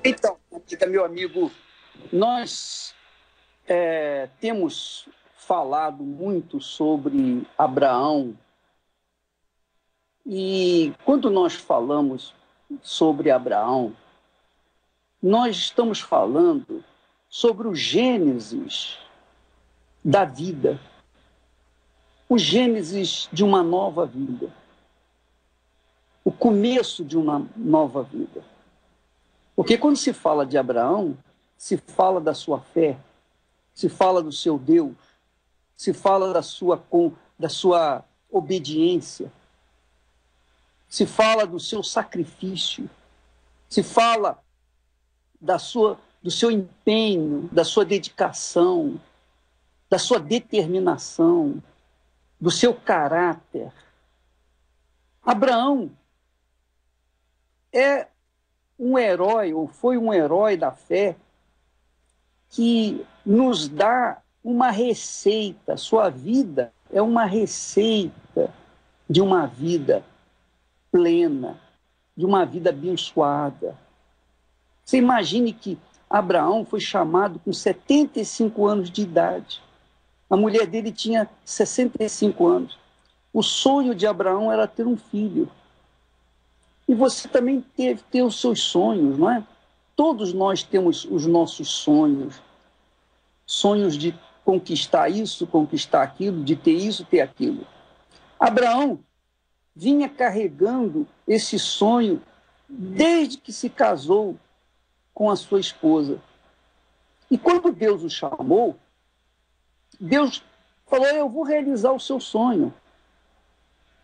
Então, meu amigo, nós temos falado muito sobre Abraão, e quando nós falamos sobre Abraão, nós estamos falando sobre o Gênesis da vida, o Gênesis de uma nova vida, o começo de uma nova vida. Porque quando se fala de Abraão, se fala da sua fé, se fala do seu Deus, se fala da sua obediência, se fala do seu sacrifício, se fala do seu empenho, da sua dedicação, da sua determinação, do seu caráter. Abraão é um herói, ou foi um herói da fé, que nos dá uma receita. Sua vida é uma receita de uma vida plena, de uma vida abençoada. Você imagine que Abraão foi chamado com 75 anos de idade. A mulher dele tinha 65 anos. O sonho de Abraão era ter um filho. E você também teve ter os seus sonhos, não é? Todos nós temos os nossos sonhos. Sonhos de conquistar isso, conquistar aquilo, de ter isso, ter aquilo. Abraão vinha carregando esse sonho desde que se casou com a sua esposa. E quando Deus o chamou, Deus falou: eu vou realizar o seu sonho.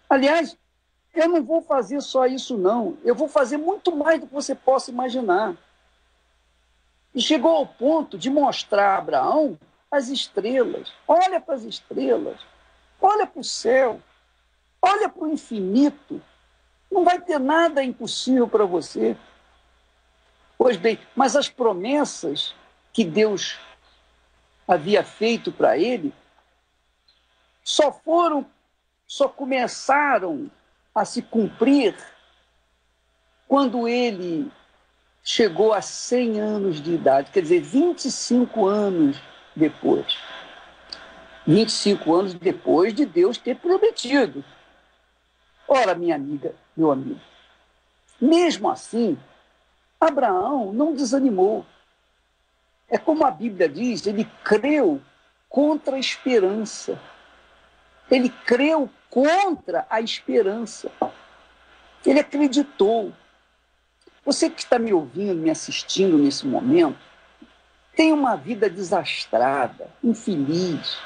Aliás, eu não vou fazer só isso, não. Eu vou fazer muito mais do que você possa imaginar. E chegou ao ponto de mostrar a Abraão as estrelas. Olha para as estrelas, olha para o céu, olha para o infinito. Não vai ter nada impossível para você. Pois bem, mas as promessas que Deus havia feito para ele só começaram a se cumprir quando ele chegou a 100 anos de idade, quer dizer, 25 anos depois. 25 anos depois de Deus ter prometido. Ora, minha amiga, meu amigo, mesmo assim, Abraão não desanimou. É como a Bíblia diz, ele creu contra a esperança. Ele creu contra a esperança. Ele acreditou. Você que está me ouvindo, me assistindo nesse momento, tem uma vida desastrada, infeliz.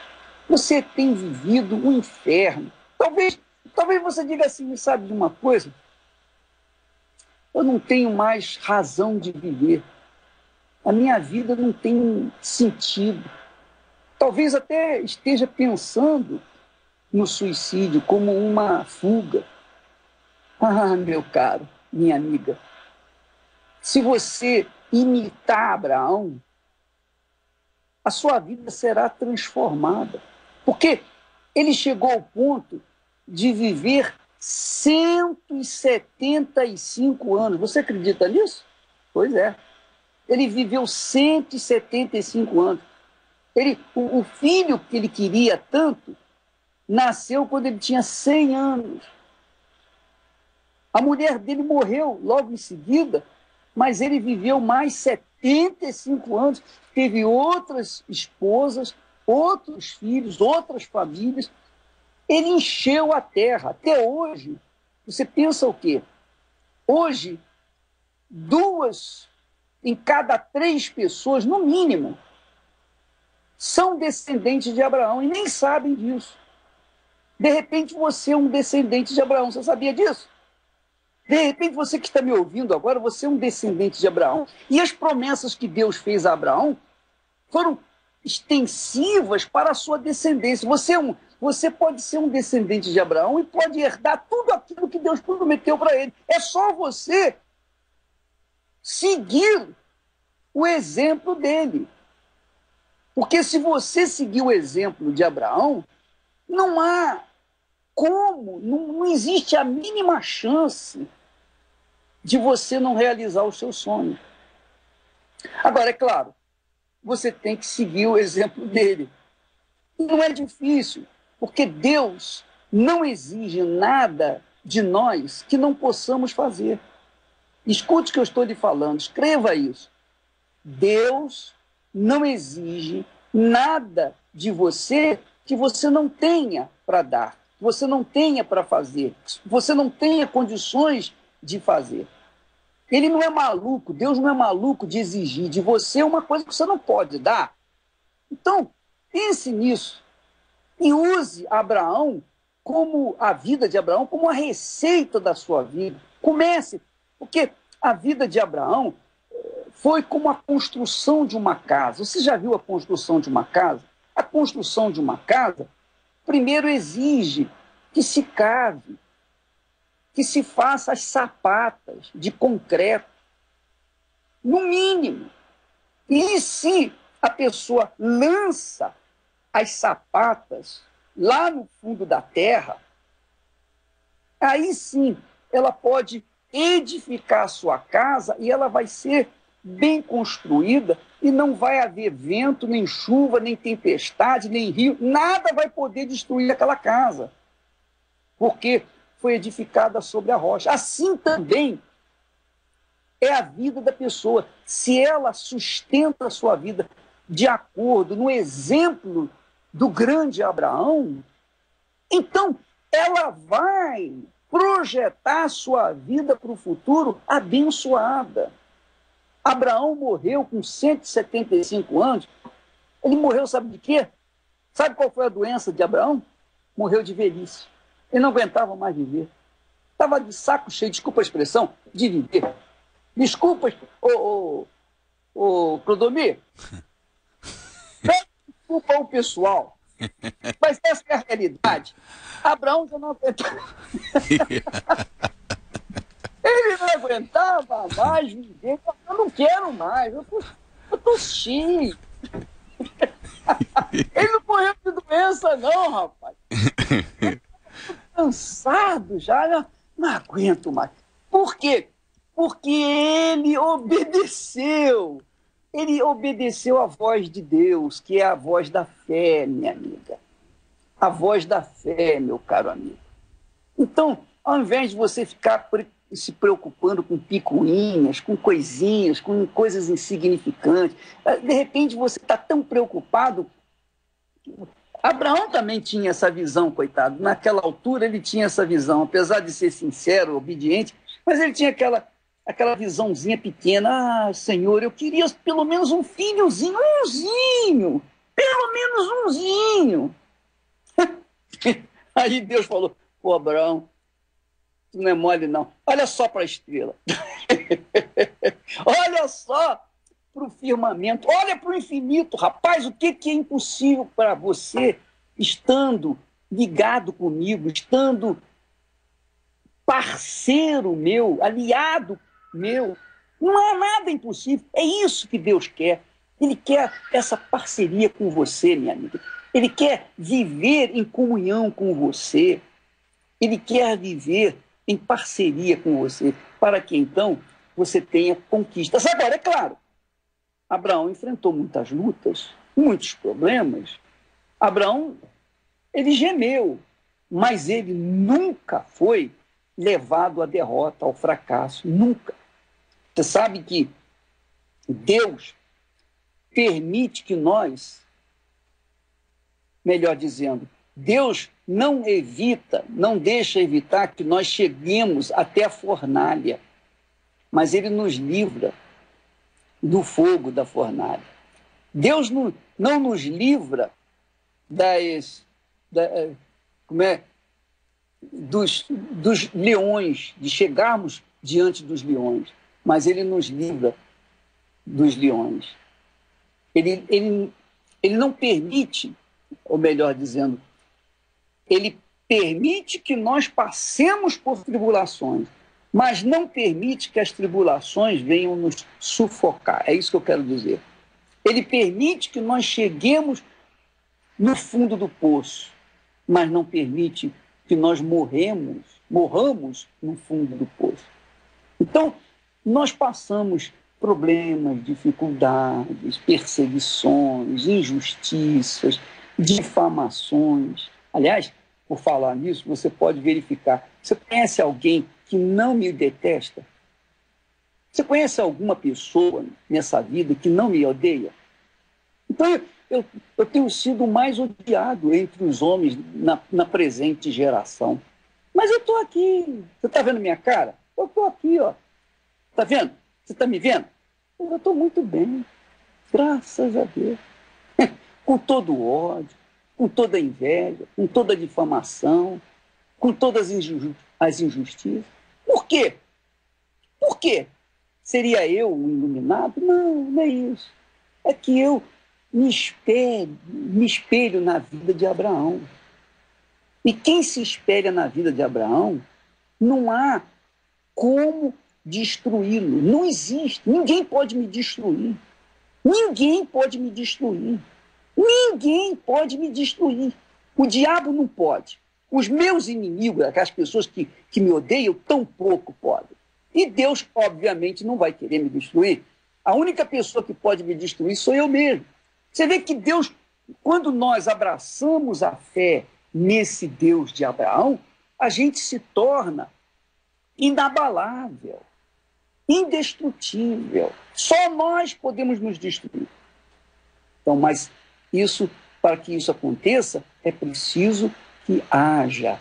Você tem vivido um inferno. Talvez você diga assim: sabe de uma coisa? Eu não tenho mais razão de viver. A minha vida não tem sentido. Talvez até esteja pensando no suicídio como uma fuga. Ah, meu caro, minha amiga, se você imitar Abraão, a sua vida será transformada. Porque ele chegou ao ponto de viver 175 anos. Você acredita nisso? Pois é. Ele viveu 175 anos. O filho que ele queria tanto nasceu quando ele tinha 100 anos. A mulher dele morreu logo em seguida, mas ele viveu mais 75 anos, teve outras esposas, outros filhos, outras famílias. Ele encheu a terra. Até hoje, você pensa o quê? Hoje, 2 em cada 3 pessoas, no mínimo, são descendentes de Abraão e nem sabem disso. De repente, você é um descendente de Abraão. Você sabia disso? De repente, você que está me ouvindo agora, você é um descendente de Abraão. E as promessas que Deus fez a Abraão foram extensivas para a sua descendência. Você pode ser um descendente de Abraão e pode herdar tudo aquilo que Deus prometeu para ele. É só você seguir o exemplo dele. Porque se você seguir o exemplo de Abraão, não há como, não existe a mínima chance de você não realizar o seu sonho. Agora, é claro, você tem que seguir o exemplo dele. Não é difícil, porque Deus não exige nada de nós que não possamos fazer. Escute o que eu estou lhe falando, escreva isso. Deus não exige nada de você que você não tenha para dar, que você não tenha para fazer, que você não tenha condições de fazer. Ele não é maluco, Deus não é maluco de exigir de você uma coisa que você não pode dar. Então, pense nisso e use Abraão como a vida de Abraão como a receita da sua vida. Comece, porque a vida de Abraão foi como a construção de uma casa. Você já viu a construção de uma casa? A construção de uma casa, primeiro exige que se cave, que se faça as sapatas de concreto, no mínimo. E se a pessoa lança as sapatas lá no fundo da terra, aí sim ela pode edificar a sua casa e ela vai ser bem construída e não vai haver vento, nem chuva, nem tempestade, nem rio, nada vai poder destruir aquela casa, porque foi edificada sobre a rocha. Assim também é a vida da pessoa. Se ela sustenta a sua vida de acordo no exemplo do grande Abraão, então ela vai projetar a sua vida para o futuro abençoada. Abraão morreu com 175 anos. Ele morreu, sabe de quê? Sabe qual foi a doença de Abraão? Morreu de velhice. Ele não aguentava mais viver. Estava de saco cheio, desculpa a expressão, de viver. Desculpa, Clodomir. Desculpa o pessoal. Mas essa é a realidade. Abraão já não aguentava. Ele não aguentava mais viver. Eu não quero mais. Eu tô cheio. Ele não morreu de doença, não, rapaz. Eu tô cansado já. Não aguento mais. Por quê? Porque ele obedeceu. Ele obedeceu à voz de Deus, que é a voz da fé, minha amiga. A voz da fé, meu caro amigo. Então, ao invés de você ficar se preocupando com picuinhas, com coisinhas, com coisas insignificantes, de repente você está tão preocupado. Abraão também tinha essa visão, coitado. Naquela altura ele tinha essa visão, apesar de ser sincero, obediente, mas ele tinha aquela visãozinha pequena. Ah, Senhor, eu queria pelo menos um filhozinho, umzinho, pelo menos umzinho. Aí Deus falou, pô, Abraão, tu não é mole não, olha só para a estrela, olha só para o firmamento, olha para o infinito, rapaz, o que é impossível para você, estando ligado comigo, estando parceiro meu, aliado meu, não há nada impossível, é isso que Deus quer. Ele quer essa parceria com você, minha amiga. Ele quer viver em comunhão com você. Ele quer viver em parceria com você, para que então você tenha conquistas. Agora, é claro, Abraão enfrentou muitas lutas, muitos problemas. Abraão, ele gemeu, mas ele nunca foi levado à derrota, ao fracasso, nunca. Você sabe que Deus permite que nós, melhor dizendo, Deus não evita, não deixa evitar que nós cheguemos até a fornalha, mas Ele nos livra do fogo da fornalha. Deus não nos livra dos leões, de chegarmos diante dos leões, mas Ele nos livra dos leões. Ele não permite, ou melhor dizendo, Ele permite que nós passemos por tribulações, mas não permite que as tribulações venham nos sufocar. É isso que eu quero dizer. Ele permite que nós cheguemos no fundo do poço, mas não permite que nós morramos no fundo do poço. Então, nós passamos problemas, dificuldades, perseguições, injustiças, difamações. Aliás, por falar nisso, você pode verificar. Você conhece alguém que não me detesta? Você conhece alguma pessoa nessa vida que não me odeia? Então, eu tenho sido o mais odiado entre os homens na presente geração. Mas eu estou aqui. Você está vendo minha cara? Eu estou aqui, ó. Está vendo? Você está me vendo? Eu estou muito bem. Graças a Deus. Com todo o ódio, com toda a inveja, com toda a difamação, com todas as injustiças. Por quê? Por quê? Seria eu um iluminado? Não, não é isso. É que eu me espelho na vida de Abraão. E quem se espelha na vida de Abraão, não há como destruí-lo. Não existe. Ninguém pode me destruir. Ninguém pode me destruir. Ninguém pode me destruir. O diabo não pode. Os meus inimigos, aquelas pessoas que me odeiam, tampouco podem. E Deus, obviamente, não vai querer me destruir. A única pessoa que pode me destruir sou eu mesmo. Você vê que Deus, quando nós abraçamos a fé nesse Deus de Abraão, a gente se torna inabalável, indestrutível. Só nós podemos nos destruir. Então, mas isso, para que isso aconteça, é preciso que haja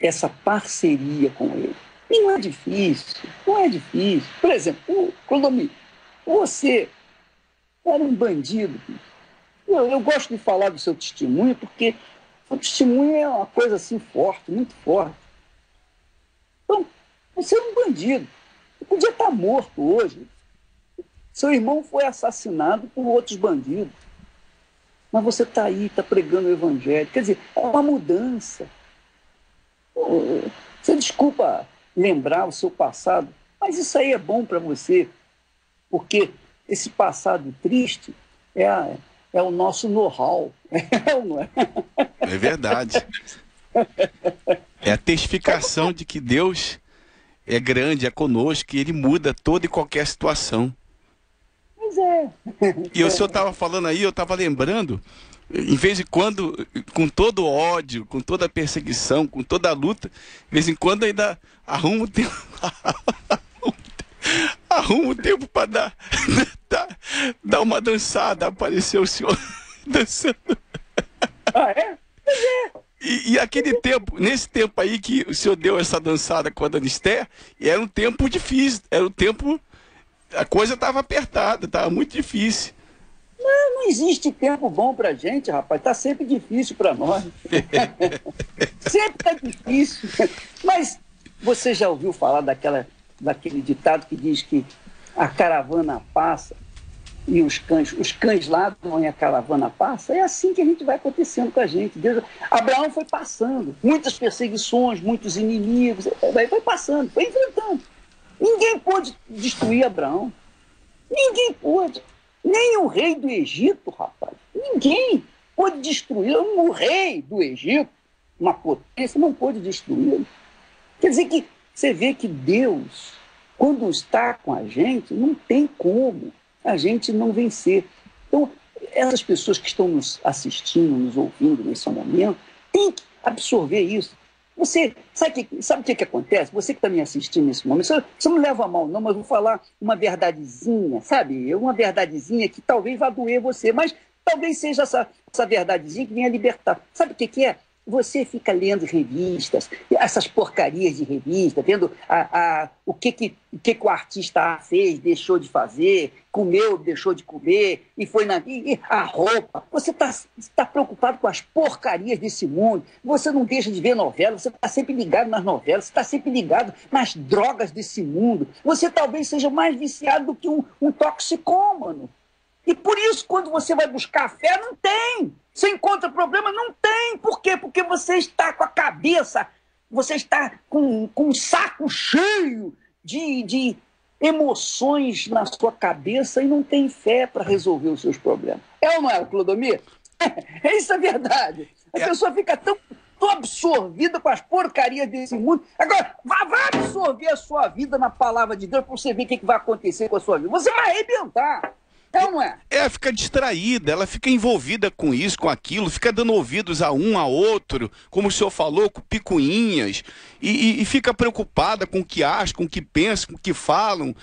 essa parceria com ele. E não é difícil, não é difícil. Por exemplo, Clodomir, você era um bandido. Eu gosto de falar do seu testemunho, porque o testemunho é uma coisa assim forte, muito forte. Então, você era um bandido. Você podia estar morto hoje. Seu irmão foi assassinado por outros bandidos. Mas você está aí, está pregando o evangelho. Quer dizer, é uma mudança. Você desculpa lembrar o seu passado, mas isso aí é bom para você, porque esse passado triste é o nosso know-how. É verdade. É a testificação de que Deus é grande, é conosco, e Ele muda toda e qualquer situação. Pois é. E o senhor estava falando aí, eu estava lembrando, em vez em quando, com todo o ódio, com toda a perseguição, com toda a luta, de vez em quando ainda arruma o tempo, arruma o tempo para dar uma dançada. Apareceu o senhor dançando. Ah, é? E aquele tempo, nesse tempo aí que o senhor deu essa dançada com a Dona Esther, era um tempo difícil, era um tempo, a coisa estava apertada, estava muito difícil. Não existe tempo bom para gente, rapaz. Está sempre difícil para nós. Sempre está difícil. Mas você já ouviu falar daquele ditado que diz que a caravana passa e os cães ladram e a caravana passa? É assim que a gente vai acontecendo com a gente. Abraão foi passando, muitas perseguições, muitos inimigos, foi passando, foi enfrentando. Ninguém pôde destruir Abraão. Ninguém pôde. Nem o rei do Egito, rapaz. Ninguém pôde destruir. O rei do Egito, uma potência, não pôde destruí-lo. Quer dizer que você vê que Deus, quando está com a gente, não tem como a gente não vencer. Então, essas pessoas que estão nos assistindo, nos ouvindo nesse momento, têm que absorver isso. Você sabe o que acontece? Você que está me assistindo nesse momento, você não leva a mal não, mas eu vou falar uma verdadezinha, sabe? Uma verdadezinha que talvez vá doer você, mas talvez seja essa verdadezinha que venha libertar. Sabe o que é? Você fica lendo revistas, essas porcarias de revista, vendo o que o artista A fez, deixou de fazer, comeu, deixou de comer, e foi e a roupa. Você está preocupado com as porcarias desse mundo, você não deixa de ver novela, você está sempre ligado nas novelas, você está sempre ligado nas drogas desse mundo. Você talvez seja mais viciado do que um toxicômano. E por isso, quando você vai buscar a fé, não tem. Você encontra problema? Não tem. Por quê? Porque você está com a cabeça, você está com um saco cheio de emoções na sua cabeça e não tem fé para resolver os seus problemas. É ou não é, Clodomir? Isso é verdade. A pessoa fica tão estou absorvida com as porcarias desse mundo. Agora, vá absorver a sua vida na palavra de Deus para você ver o que vai acontecer com a sua vida. Você vai arrebentar. É ou não é? Fica distraída, ela fica envolvida com isso, com aquilo, fica dando ouvidos a um, a outro, como o senhor falou, com picuinhas, e fica preocupada com o que acha, com o que pensa, com o que falam,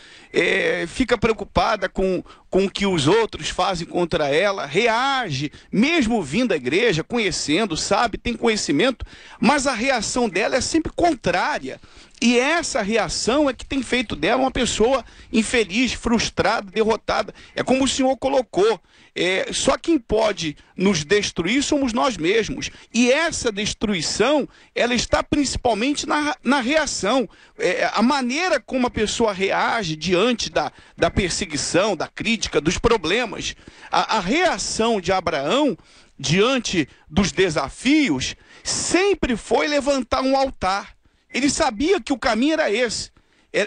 fica preocupada com o que os outros fazem contra ela, reage, mesmo vindo à igreja, conhecendo, sabe, tem conhecimento, mas a reação dela é sempre contrária. E essa reação é que tem feito dela uma pessoa infeliz, frustrada, derrotada. É como o senhor colocou. Só quem pode nos destruir somos nós mesmos. E essa destruição, ela está principalmente na reação. A maneira como a pessoa reage diante da perseguição, da crítica, dos problemas. A reação de Abraão diante dos desafios sempre foi levantar um altar. Ele sabia que o caminho era esse.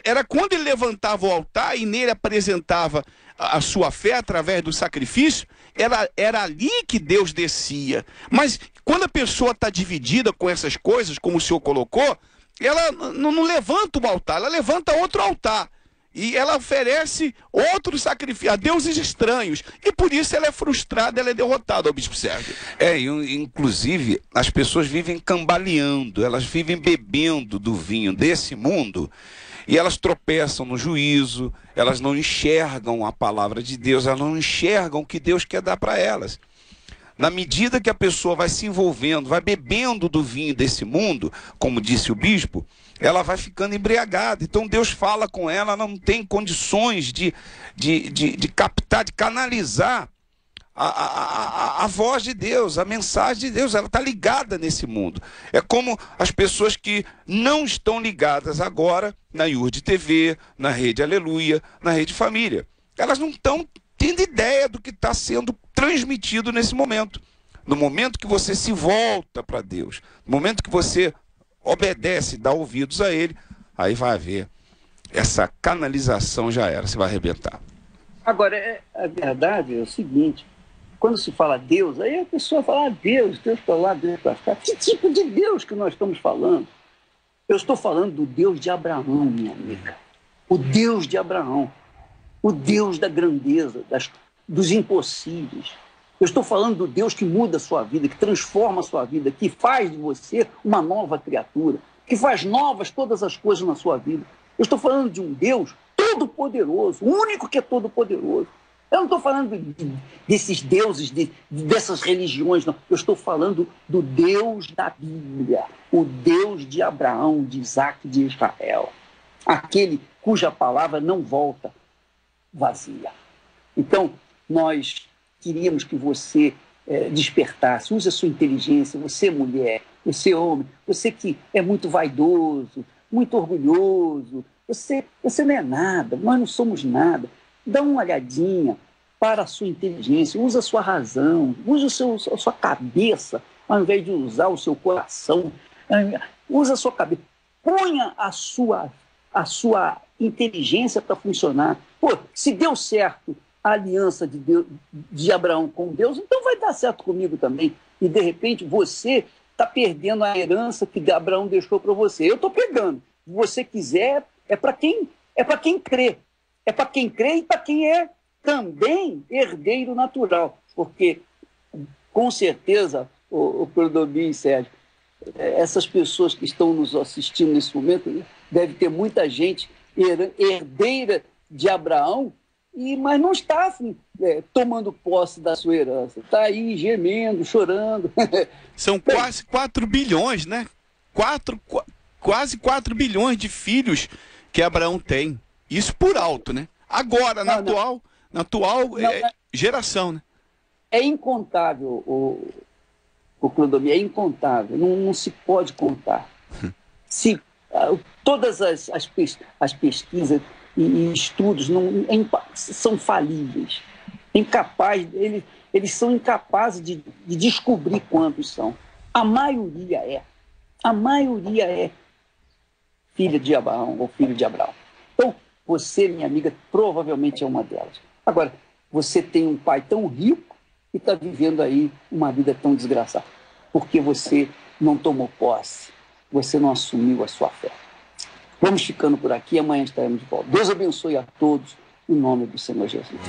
Era quando ele levantava o altar e nele apresentava a sua fé através do sacrifício, era ali que Deus descia. Mas quando a pessoa está dividida com essas coisas, como o senhor colocou, ela não levanta o altar, ela levanta outro altar. E ela oferece outro sacrifício a deuses estranhos. E por isso ela é frustrada, ela é derrotada, o Bispo Sérgio. Inclusive, as pessoas vivem cambaleando, elas vivem bebendo do vinho desse mundo e elas tropeçam no juízo, elas não enxergam a palavra de Deus, elas não enxergam o que Deus quer dar para elas. Na medida que a pessoa vai se envolvendo, vai bebendo do vinho desse mundo, como disse o bispo, ela vai ficando embriagada. Então Deus fala com ela, ela não tem condições de captar, de canalizar a voz de Deus, a mensagem de Deus. Ela está ligada nesse mundo. É como as pessoas que não estão ligadas agora na IURD TV, na Rede Aleluia, na Rede Família. Elas não estão tendo ideia do que está sendo transmitido nesse momento. No momento que você se volta para Deus, no momento que você obedece, dá ouvidos a Ele, aí vai haver essa canalização, já era, você vai arrebentar. Agora, a verdade é o seguinte, quando se fala Deus, aí a pessoa fala, Deus para lá, Deus para cá. Que tipo de Deus que nós estamos falando? Eu estou falando do Deus de Abraão, minha amiga. O Deus de Abraão. O Deus da grandeza, dos impossíveis. Eu estou falando do Deus que muda a sua vida, que transforma a sua vida, que faz de você uma nova criatura, que faz novas todas as coisas na sua vida. Eu estou falando de um Deus todo-poderoso, o único que é todo-poderoso. Eu não estou falando desses deuses, dessas religiões, não. Eu estou falando do Deus da Bíblia, o Deus de Abraão, de Isaac e de Israel. Aquele cuja palavra não volta vazia. Então, nós queríamos que você despertasse, use a sua inteligência, você mulher, você homem, você que é muito vaidoso, muito orgulhoso, você não é nada, nós não somos nada. Dá uma olhadinha para a sua inteligência, usa a sua razão, use a sua cabeça, ao invés de usar o seu coração, usa a sua cabeça, ponha a sua inteligência para funcionar. Pô, se deu certo a aliança de Abraão com Deus, então vai dar certo comigo também. E, de repente, você está perdendo a herança que Abraão deixou para você. Eu estou pegando. Se você quiser, é para quem crê. É para quem crê e para quem é também herdeiro natural. Porque, com certeza, o Clodomir e Sérgio, essas pessoas que estão nos assistindo nesse momento, deve ter muita gente herdeira de Abraão, mas não está assim, tomando posse da sua herança. Está aí gemendo, chorando. São quase 4 bilhões, né? Quase 4 bilhões de filhos que Abraão tem. Isso por alto, né? Agora, na atual geração, né? É incontável, o Clodomir, é incontável. Não se pode contar. Todas as pesquisas e estudos são falíveis. Eles são incapazes de descobrir quantos são. A maioria é filha de Abraão ou filho de Abraão. Então, você, minha amiga, provavelmente é uma delas. Agora, você tem um pai tão rico e está vivendo aí uma vida tão desgraçada. Porque você não tomou posse, você não assumiu a sua fé. Vamos ficando por aqui, amanhã estaremos de volta. Deus abençoe a todos, em nome do Senhor Jesus.